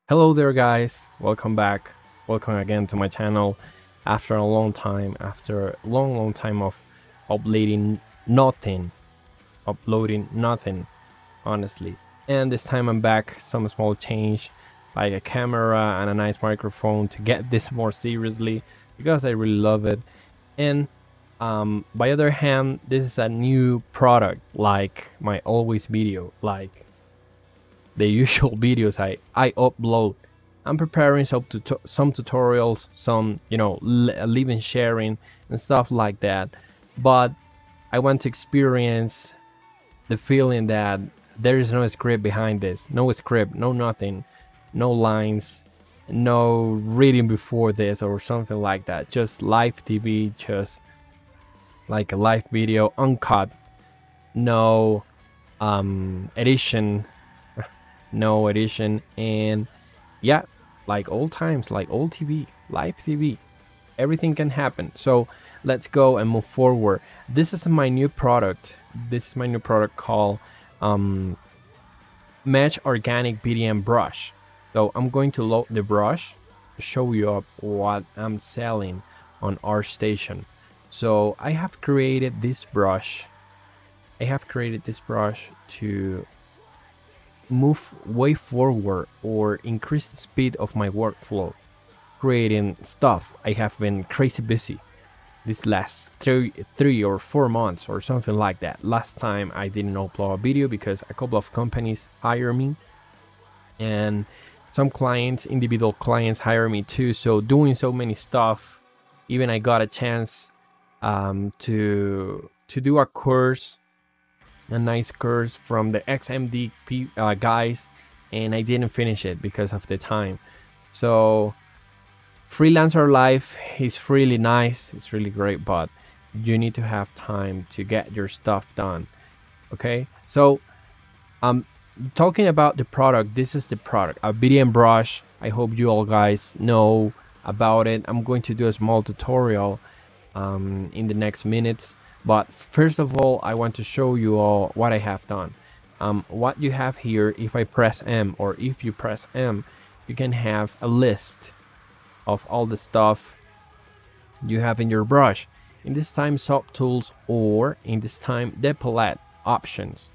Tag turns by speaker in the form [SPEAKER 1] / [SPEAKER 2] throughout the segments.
[SPEAKER 1] Hello there guys, welcome back, welcome again to my channel after a long time, after a long time of uploading nothing, honestly. And this time I'm back, some small change like a camera and a nice microphone to get this more seriously because I really love it. And by other hand, this is a new product like my always video, like the usual videos I upload. I'm preparing some tutorials, some living sharing and stuff like that. But I want to experience the feeling that there is no script behind this, no script, no nothing, no lines, no reading before this or something like that. Just live TV, just like a live video, uncut, no edition, no edition, and yeah, like old times, like old TV, live TV, everything can happen. So let's go and move forward. This is my new product. This is my new product called Mesh Organic VDM brush. So I'm going to load the brush to show you up what I'm selling on our station. So I have created this brush. To move way forward or increase the speed of my workflow creating stuff. I have been crazy busy this last three or 4 months or something like that. Last time I didn't upload a video because a couple of companies hire me and some clients, individual clients, hire me too. So doing so many stuff, even I got a chance to do a course, a nice course from the XMD guys, and I didn't finish it because of the time. So freelancer life is really nice, it's really great, but you need to have time to get your stuff done. Okay, so talking about the product, this is the product, a VDM brush. I hope you all guys know about it. I'm going to do a small tutorial in the next minutes. But first of all, I want to show you all what I have done. What you have here, if I press M or if you press M, you can have a list of all the stuff you have in your brush. In this time, subtools, or in this time, the palette options.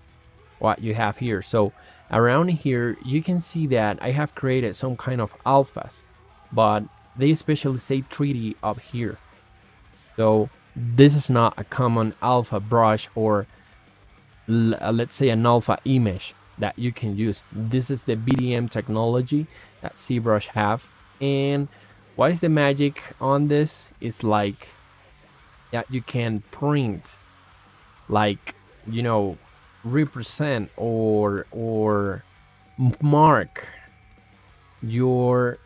[SPEAKER 1] What you have here. So around here, you can see that I have created some kind of alphas, but they especially say 3D up here. So this is not a common alpha brush or let's say an alpha image that you can use. This is the VDM technology that Zbrush have. And what is the magic on this is like that you can print, like, you know, represent or mark your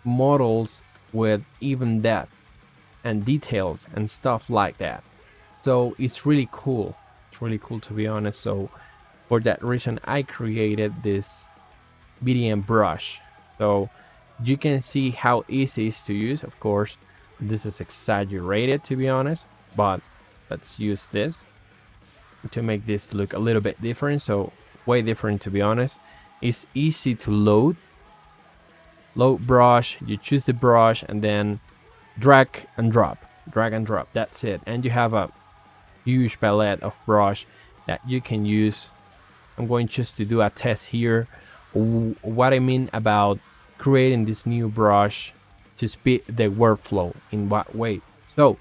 [SPEAKER 1] models with even depth and details and stuff like that. So it's really cool. It's really cool, to be honest. So for that reason, I created this VDM brush. So you can see how easy it is to use. Of course, this is exaggerated, to be honest, but let's use this to make this look a little bit different. So way different, to be honest. It's easy to load brush. You choose the brush and then drag and drop, that's it, and you have a huge palette of brush that you can use. I'm going just to do a test here what I mean about creating this new brush to speed the workflow in what way. So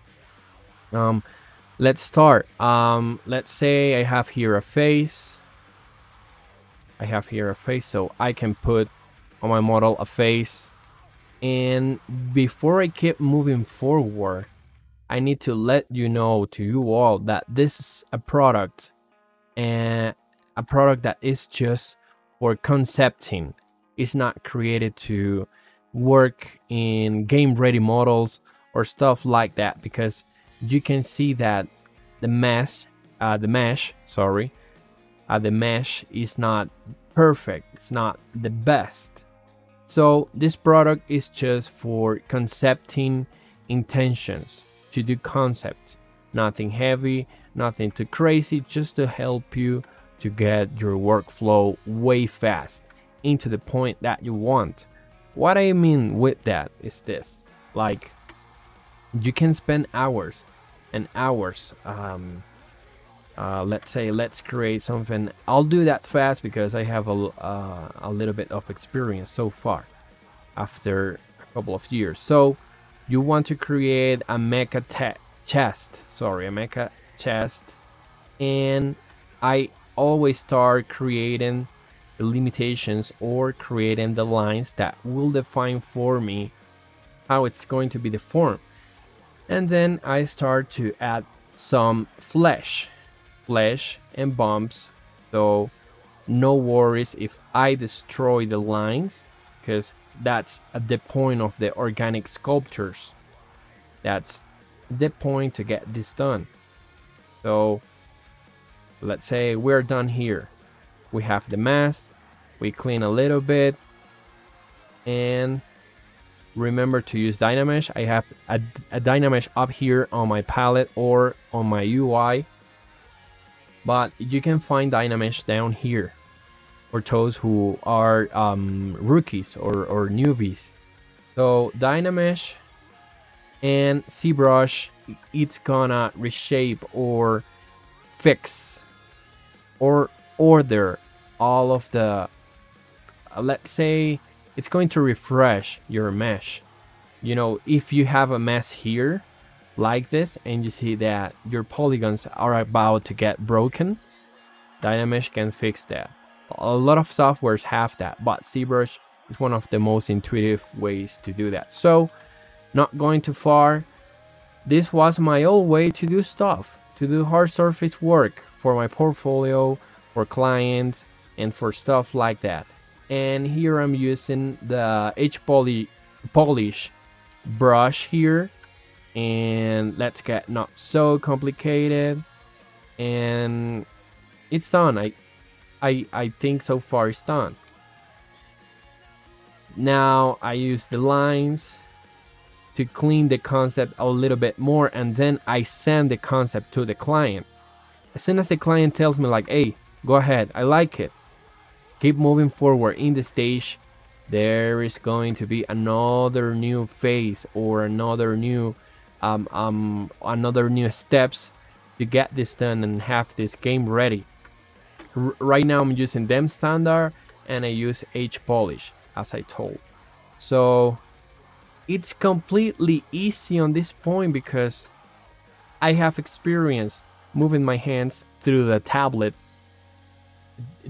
[SPEAKER 1] let's start. Let's say I have here a face, so I can put on my model a face. And before I keep moving forward, I need to let you know, to you all, that this is a product, and a product that is just for concepting. It's not created to work in game ready models or stuff like that, because you can see that the mesh is not perfect, it's not the best. So this product is just for concepting intentions, to do concept, nothing heavy, nothing too crazy, just to help you to get your workflow way fast. into the point that you want. What I mean with that is this, like, you can spend hours and hours. Let's say, let's create something. I'll do that fast because I have a little bit of experience so far after a couple of years. So you want to create a mecha chest, and I always start creating the limitations or creating the lines that will define for me how it's going to be the form. And then I start to add some flesh and bumps, so no worries if I destroy the lines, because that's at the point of the organic sculptures. That's the point to get this done. So let's say we're done here. We have the mask, we clean a little bit, and remember to use Dynamesh. I have a Dynamesh up here on my palette or on my UI, but you can find Dynamesh down here for those who are rookies or newbies. So Dynamesh and Zbrush, it's gonna reshape or fix or order all of the let's say it's going to refresh your mesh. You know, if you have a mess here like this and you see that your polygons are about to get broken, Dynamesh can fix that. A lot of softwares have that, but Zbrush is one of the most intuitive ways to do that. So not going too far, this was my old way to do stuff, to do hard surface work for my portfolio, for clients, and for stuff like that. And here I'm using the polish brush here, and let's get not so complicated, and it's done. I think so far it's done. Now I use the lines to clean the concept a little bit more, and then I send the concept to the client. As soon as the client tells me like, hey, go ahead, I like it, keep moving forward in the stage, there is going to be another new phase or another new steps to get this done and have this game ready. Right now I'm using them standard and I use H polish as I told. So it's completely easy on this point because I have experience moving my hands through the tablet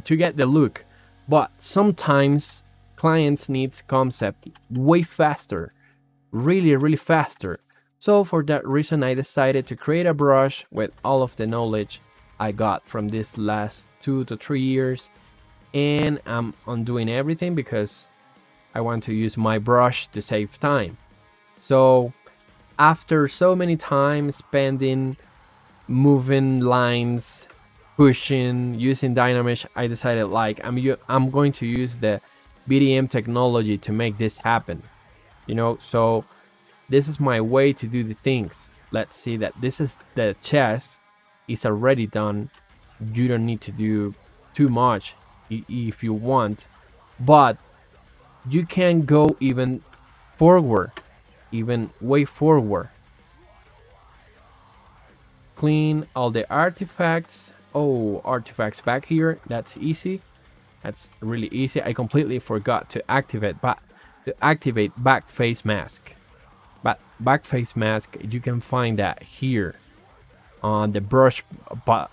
[SPEAKER 1] to get the look. But sometimes clients needs concept way faster, really faster. So for that reason I decided to create a brush with all of the knowledge I got from this last 2 to 3 years, and I'm undoing everything because I want to use my brush to save time. So after so many times spending moving lines, pushing, using Dynamesh, I decided like I'm going to use the VDM technology to make this happen, you know. So this is my way to do the things. Let's see that this is the chest is already done. You don't need to do too much if you want, but you can go even forward, even way forward. Clean all the artifacts. Oh, artifacts back here, that's easy. That's really easy. I completely forgot to activate back face mask. But back face mask, you can find that here on the brush,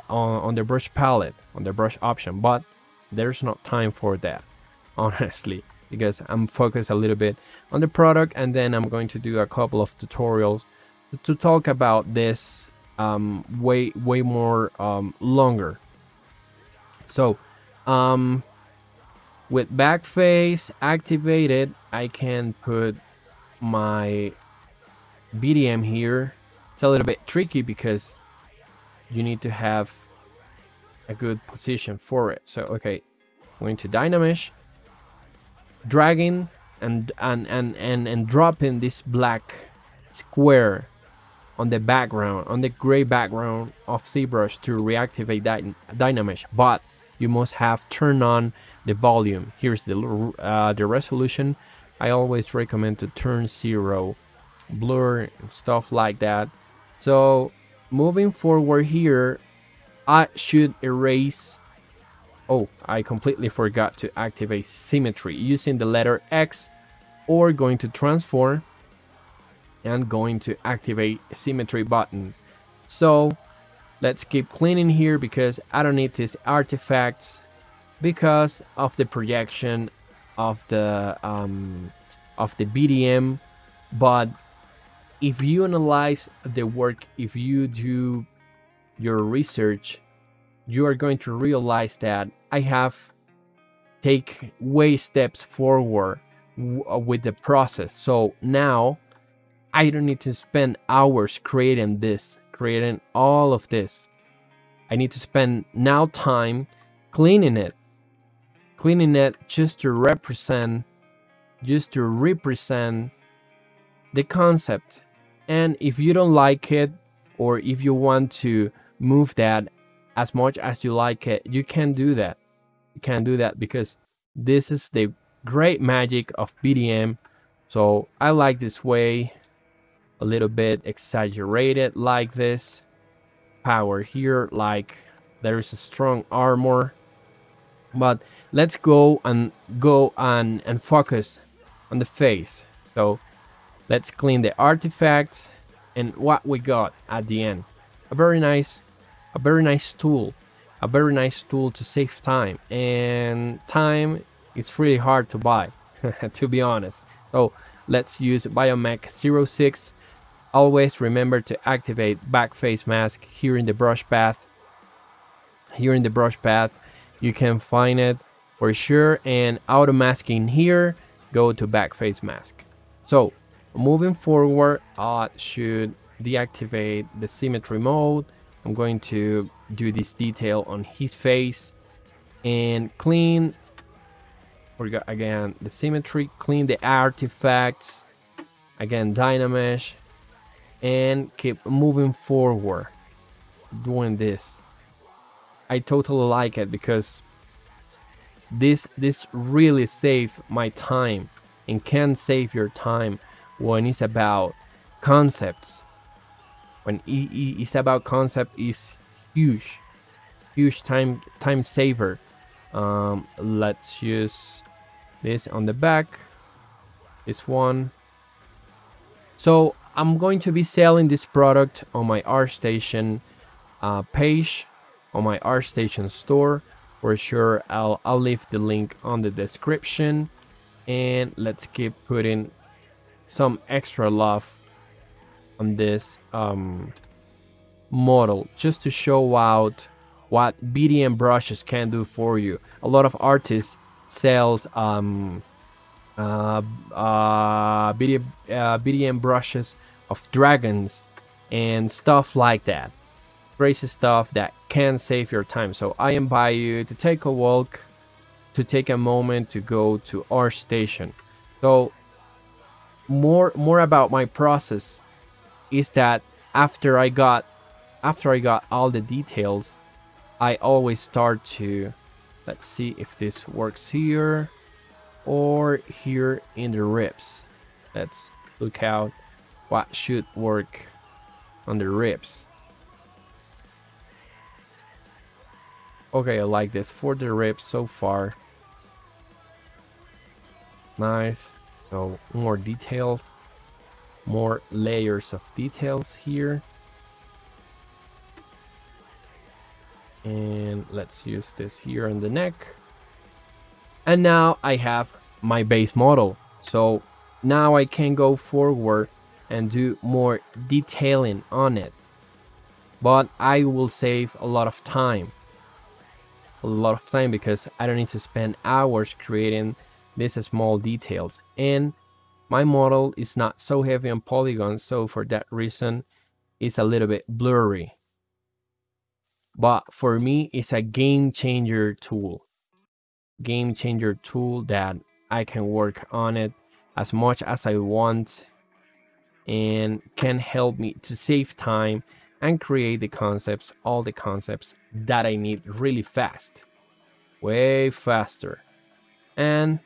[SPEAKER 1] on the brush palette, on the brush option, but there's not time for that, honestly, because I'm focused a little bit on the product, and then I'm going to do a couple of tutorials to talk about this way more longer. So with back face activated, I can put my VDM here. It's a little bit tricky because you need to have a good position for it. So okay, going to Dynamesh, dragging and dropping this black square on the background, on the gray background of Zbrush to reactivate Dynamesh. But you must have turned on the volume. Here's the resolution. I always recommend to turn 0, blur and stuff like that. So moving forward here, I should erase. Oh, I completely forgot to activate symmetry using the letter X, or going to transform and going to activate symmetry button. So let's keep cleaning here because I don't need these artifacts because of the projection of the VDM. But if you analyze the work, if you do your research, you are going to realize that I have take way steps forward with the process. So now I don't need to spend hours creating all of this. I need to spend now time cleaning it just to represent the concept. And if you don't like it, or if you want to move that as much as you like it, you can do that. You can do that because this is the great magic of VDM. So I like this way, a little bit exaggerated like this. Power here, like there is a strong armor. But let's go and focus on the face. So let's clean the artifacts and what we got at the end. A very nice tool. A very nice tool to save time. And time is really hard to buy, to be honest. So let's use Biomech 06. Always remember to activate back face mask here in the brush path. Here in the brush path, you can find it for sure. And auto masking here, go to back face mask. So moving forward, I should deactivate the symmetry mode. I'm going to do this detail on his face and clean. Forgot again the symmetry, clean the artifacts. Again, Dynamesh, and keep moving forward doing this. I totally like it because this really saves my time and can save your time when it's about concepts. When it's about concept, is huge time saver. Let's use this on the back, this one. So I'm going to be selling this product on my ArtStation page, on my ArtStation store. For sure, I'll leave the link on the description. And let's keep putting some extra love on this model, just to show out what VDM brushes can do for you. A lot of artists sells VDM brushes of dragons and stuff like that. Crazy stuff that can save your time. So I invite you to take a walk, to take a moment to go to ArtStation. So more about my process is that after I got all the details, I always start to, let's see if this works here or here in the ribs. Let's look out what should work on the ribs. Okay, I like this for the ribs so far. Nice. So more details, more layers of details here. And let's use this here on the neck. And now I have my base model. So now I can go forward and do more detailing on it. But I will save a lot of time. Because I don't need to spend hours creating these small details. And my model is not so heavy on polygons, so for that reason it's a little bit blurry. But for me, it's a game changer tool. That I can work on it as much as I want and can help me to save time and create the all the concepts that I need really fast, way faster. and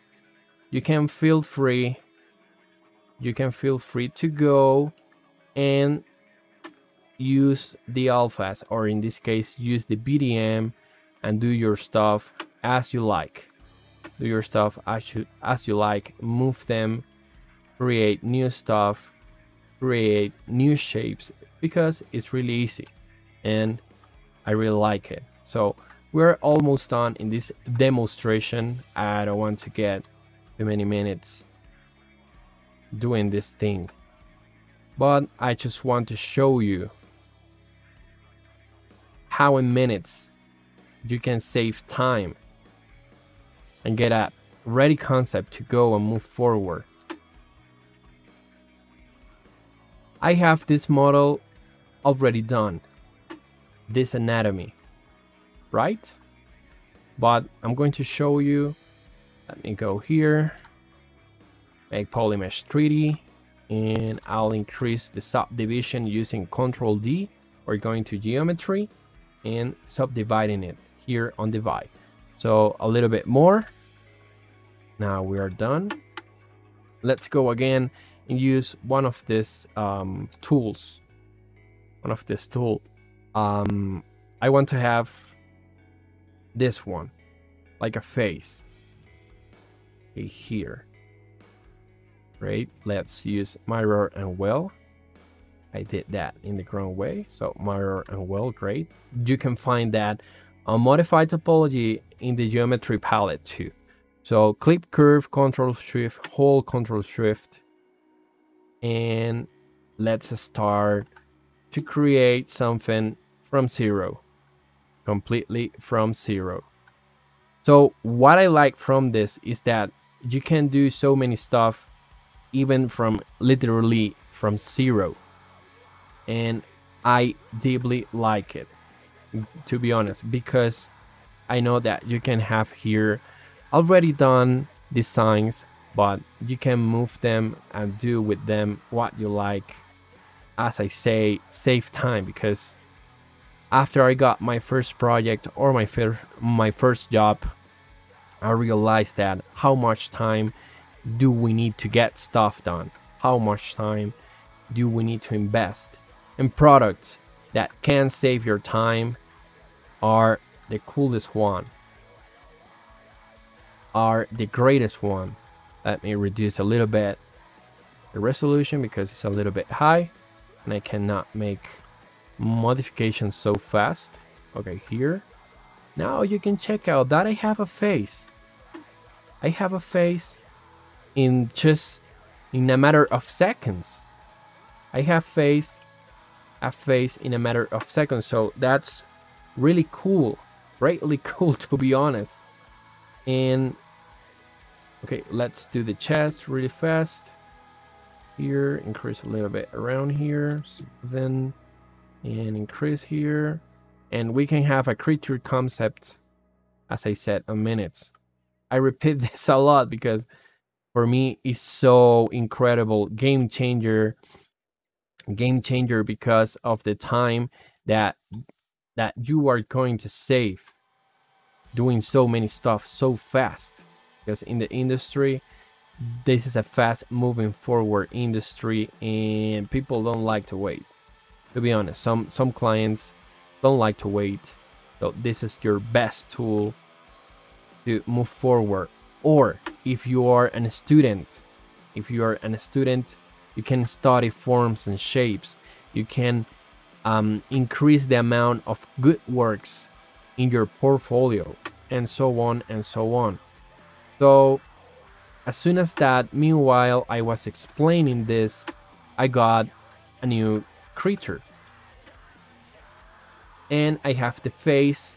[SPEAKER 1] you can feel free to go and use the alphas, or in this case use the VDM, and do your stuff as you like. Do your stuff as you like. Move them, create new stuff, create new shapes, because it's really easy and I really like it. So we're almost done in this demonstration. I don't want to get too many minutes doing this thing, but I just want to show you how in minutes you can save time and get a ready concept to go and move forward. I have this model already done, this anatomy, right? But I'm going to show you. Let me go here, make polymesh 3D, and I'll increase the subdivision using Control D. We're going to geometry and subdividing it here on divide. So a little bit more. Now we are done. Let's go again and use one of these tools. I want to have this one, like a face. Okay, here. Great. Let's use mirror and well. I did that in the wrong way. So mirror and well, great. You can find that on modified topology in the geometry palette too. So clip curve, Control Shift, hold Control Shift, and let's start to create something from zero, completely from zero. So what I like from this is that you can do so many stuff even from literally from zero, and I deeply like it, to be honest, because I know that you can have here already done designs, but you can move them and do with them what you like. As I say, save time, because after I got my first project or my first job, I realized that how much time do we need to get stuff done? How much time do we need to invest? And products that can save your time are the coolest one, are the greatest one. Let me reduce a little bit the resolution because it's a little bit high and I cannot make modifications so fast. Okay, here. Now you can check out that I have a face. I have a face in a matter of seconds. I have a face in a matter of seconds. So that's really cool, really cool, to be honest. And okay, let's do the chest really fast. Here, increase a little bit around here, then, and increase here, and we can have a creature concept, as I said, in minutes. I repeat this a lot because for me it's so incredible, game changer because of the time that you are going to save doing so many stuff so fast. Because in the industry, this is a fast moving forward industry and people don't like to wait. To be honest, some clients don't like to wait. So this is your best tool to move forward. Or if you are a student, you can study forms and shapes. You can increase the amount of good works in your portfolio, and so on and so on. So as soon as that, meanwhile I was explaining this, I got a new creature and I have the face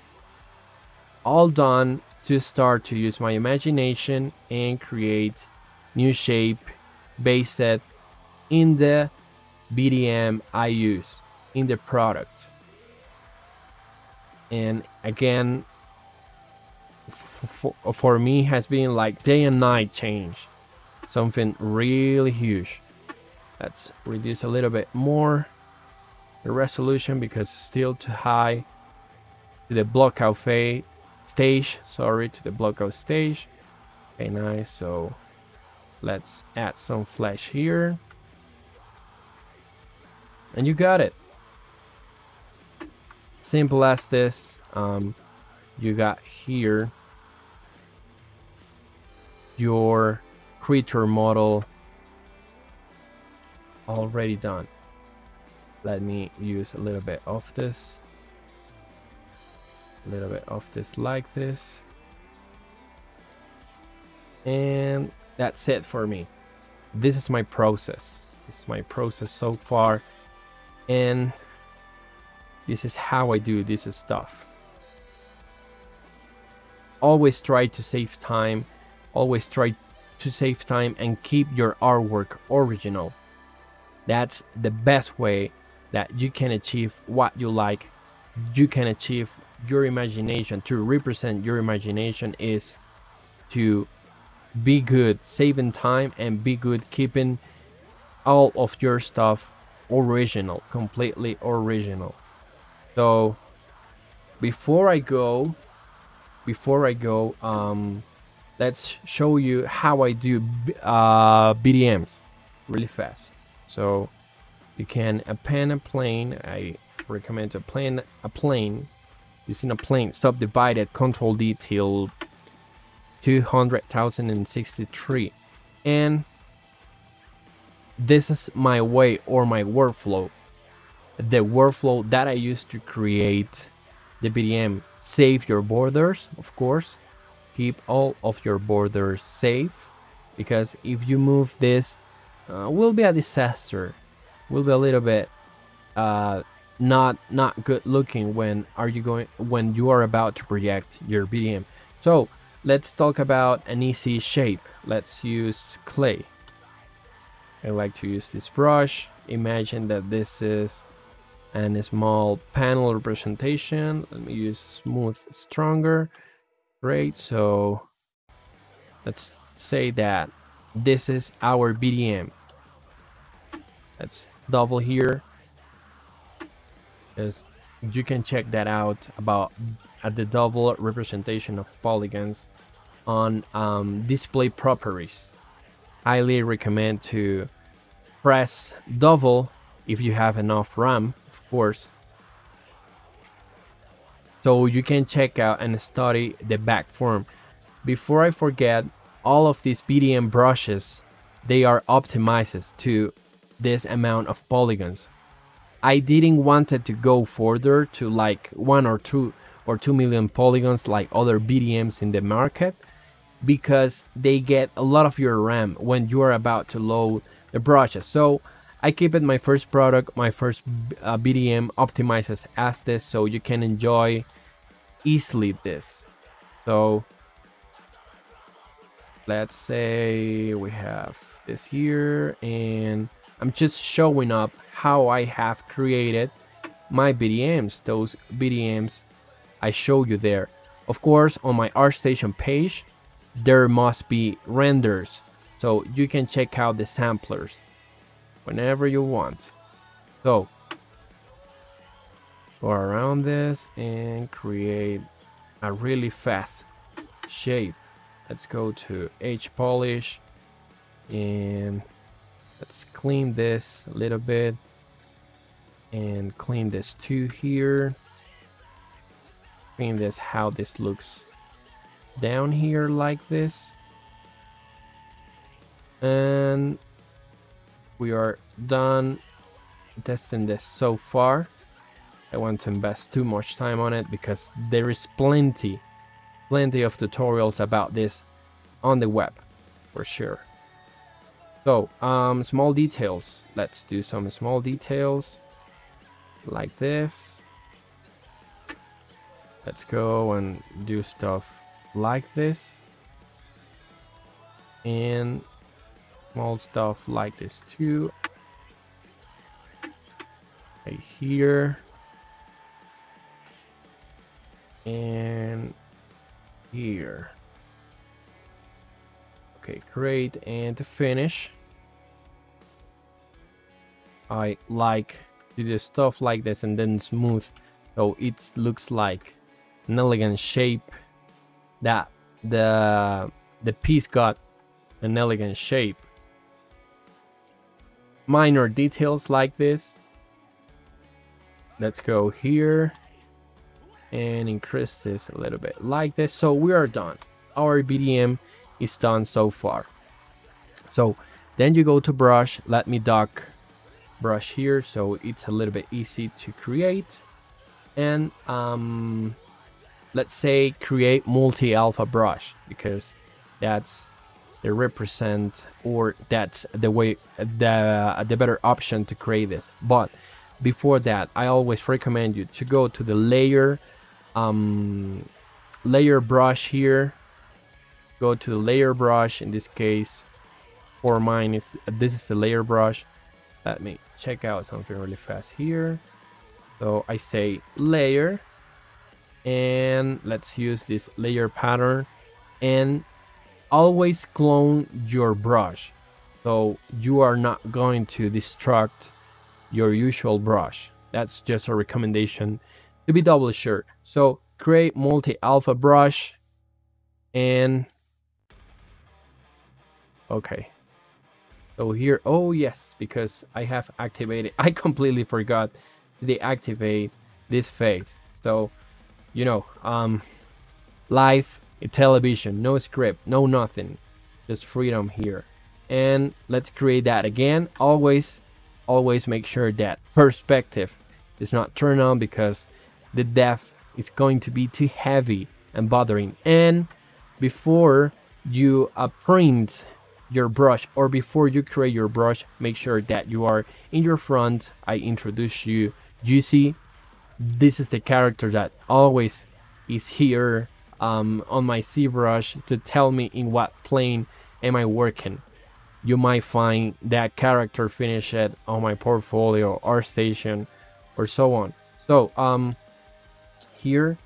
[SPEAKER 1] all done to start to use my imagination and create new shape based in the VDM I use in the product. And again, for me has been like day and night change, something really huge. Let's reduce a little bit more the resolution because it's still too high to the blockout stage. Okay, nice. So let's add some flesh here. And you got it. Simple as this. You got here your creature model already done. Let me use a little bit of this. A little bit of this like this. And that's it for me. This is my process. This is my process so far. And this is how I do this stuff. Always try to save time. Always try to save time and keep your artwork original. That's the best way that you can achieve what you like. You can achieve your imagination. To represent your imagination is to be good saving time and be good keeping all of your stuff original, completely original. So before I go, let's show you how I do VDMs really fast. So you can append a plane. I recommend to plan a plane using a plane subdivided Control D till 200,063, and this is my way or my workflow, the workflow that I use to create the VDM. Save your borders, of course. Keep all of your borders safe, because if you move this, will be a disaster. Will be a little bit not good looking when you are about to project your VDM. So let's talk about an easy shape. Let's use clay. I like to use this brush. Imagine that this is a small panel representation. Let me use smooth stronger. Great. So let's say that this is our VDM. Let's double here, as you can check that out at the double representation of polygons on display properties. Highly recommend to press double if you have enough RAM, of course, so you can check out and study the back form. Before I forget, all of these VDM brushes, they are optimized to this amount of polygons. I didn't want it to go further to like 1 or 2 million polygons like other VDMs in the market, because they get a lot of your RAM when you are about to load the brushes. So I keep it my first product, my first VDM optimizes as this, so you can enjoy easily this. So let's say we have this here, and I'm just showing up how I have created my VDMs. Those VDMs I show you there. Of course, on my ArtStation page, there must be renders, so you can check out the samplers whenever you want. So go around this and create a really fast shape. Let's go to H polish and let's clean this a little bit and clean this too here. Clean this how this looks down here like this. And we are done testing this so far. I want to invest too much time on it because there is plenty of tutorials about this on the web for sure. So small details, let's do some small details like this. Let's go and do stuff like this, and small stuff like this too, right here and here. Okay, great. And to finish, I like to do stuff like this and then smooth, so it looks like an elegant shape that the the piece got an elegant shape. Minor details like this. Let's go here and increase this a little bit like this. So we are done. Our VDM is done so far. So then you go to brush. Let me dock brush here so it's a little bit easy to create. And let's say create multi-alpha brush, because that's the represent, or that's the way, the better option to create this. But before that, I always recommend you to go to the layer brush here. Go to the layer brush. In this case, for mine, this is the layer brush. Let me check out something really fast here. So I say layer, and let's use this layer pattern, and always clone your brush, so you are not going to destruct your usual brush. That's just a recommendation to be double sure. So create multi-alpha brush, and okay, so here, oh yes, because I have activated, I completely forgot to deactivate this phase. So you know, live television, no script, no nothing, just freedom here. And let's create that again. Always make sure that perspective is not turned on, because the depth is going to be too heavy and bothering. And before you print your brush, or before you create your brush, make sure that you are in your front. I introduce you Juicy. This is the character that always is here on my Zbrush to tell me in what plane am I working. You might find that character finished on my portfolio, ArtStation, or so on. So here,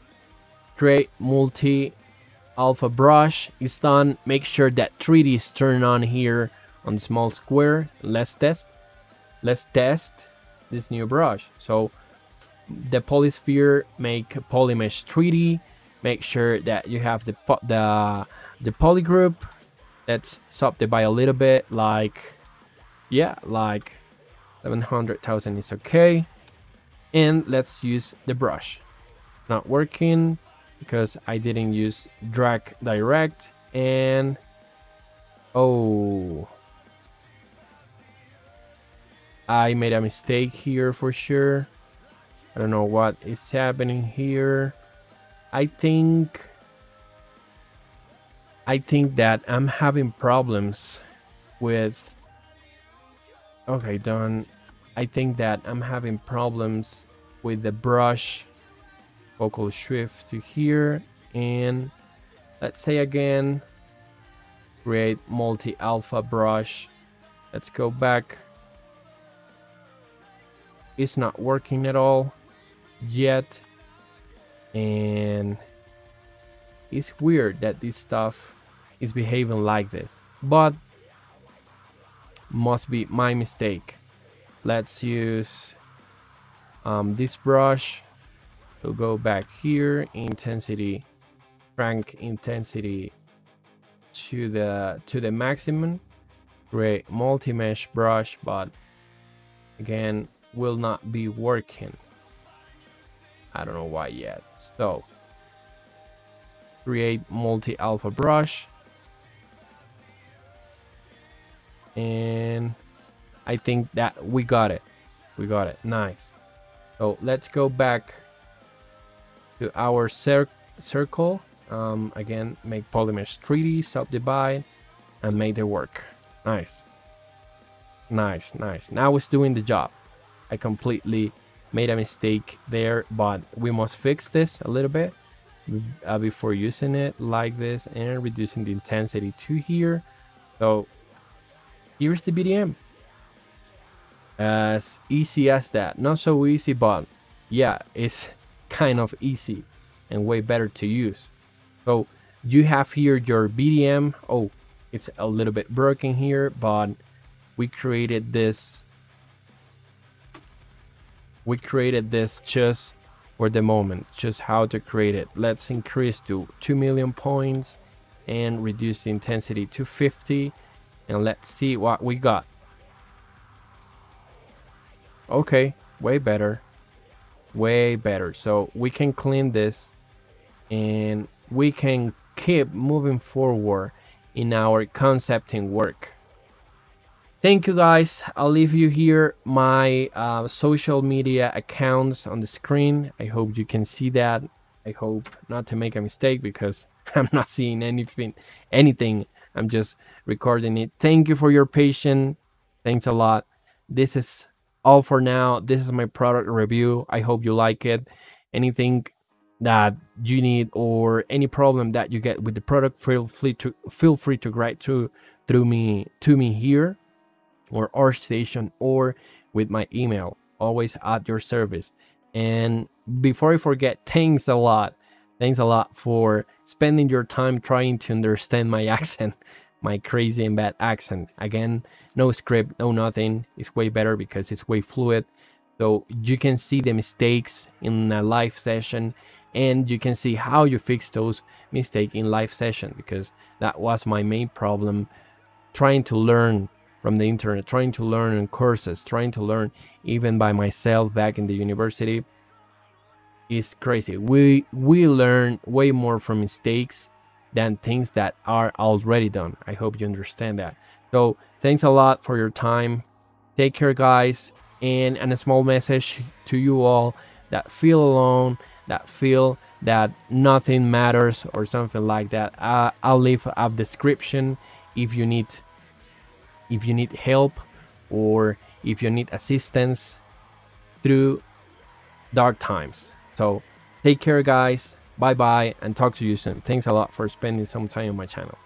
[SPEAKER 1] create multi-alpha brush is done. Make sure that 3D is turned on here on the small square. Let's test this new brush. So the polysphere, make Polymesh 3D. Make sure that you have the poly group. Let's subdivide a little bit, like, yeah, like 700,000 is okay. And let's use the brush. Not working because I didn't use drag direct. And oh, I made a mistake here for sure. I don't know what is happening here. I think that I'm having problems with, okay, done. I think that I'm having problems with the brush. Focal shift to here, and let's say again, create multi-alpha brush. Let's go back. It's not working at all yet, and it's weird that this stuff is behaving like this, but must be my mistake. Let's use this brush. We'll go back here, intensity, crank intensity to the maximum. Create multi-mesh brush, but again will not be working. I don't know why yet. So create multi-alpha brush, and I think that we got it. Nice. So let's go back to our circle. Again, make Polymesh 3D, subdivide, and make it work. Nice. Now it's doing the job. I completely made a mistake there, but we must fix this a little bit before using it like this, and reducing the intensity to here. So here's the VDM. As easy as that. Not so easy, but yeah, it's kind of easy and way better to use. So you have here your VDM. Oh, it's a little bit broken here, but we created this just for the moment, just how to create it. Let's increase to 2 million points, and reduce the intensity to 50, and let's see what we got. Okay, way better, way better. So we can clean this and we can keep moving forward in our concepting work. Thank you guys. I'll leave you here my social media accounts on the screen. I hope you can see that. I hope not to make a mistake because I'm not seeing anything. I'm just recording it. Thank you for your patience. Thanks a lot. This is all for now. This is my product review. I hope you like it. Anything that you need or any problem that you get with the product, feel free to write to me here, or ArtStation, or with my email, always at your service. And before I forget, thanks a lot for spending your time trying to understand my accent, my crazy and bad accent. Again, no script, no nothing. It's way better because it's way fluid, so you can see the mistakes in a live session, and you can see how you fix those mistakes in live session, because that was my main problem, trying to learn from the internet, trying to learn in courses, trying to learn even by myself back in the university. Is crazy. We learn way more from mistakes than things that are already done. I hope you understand that. So thanks a lot for your time. Take care, guys. And a small message to you all that feel alone, that feel that nothing matters or something like that. I'll leave a description if you need help or if you need assistance through dark times. So take care, guys. Bye bye, and talk to you soon. Thanks a lot for spending some time on my channel.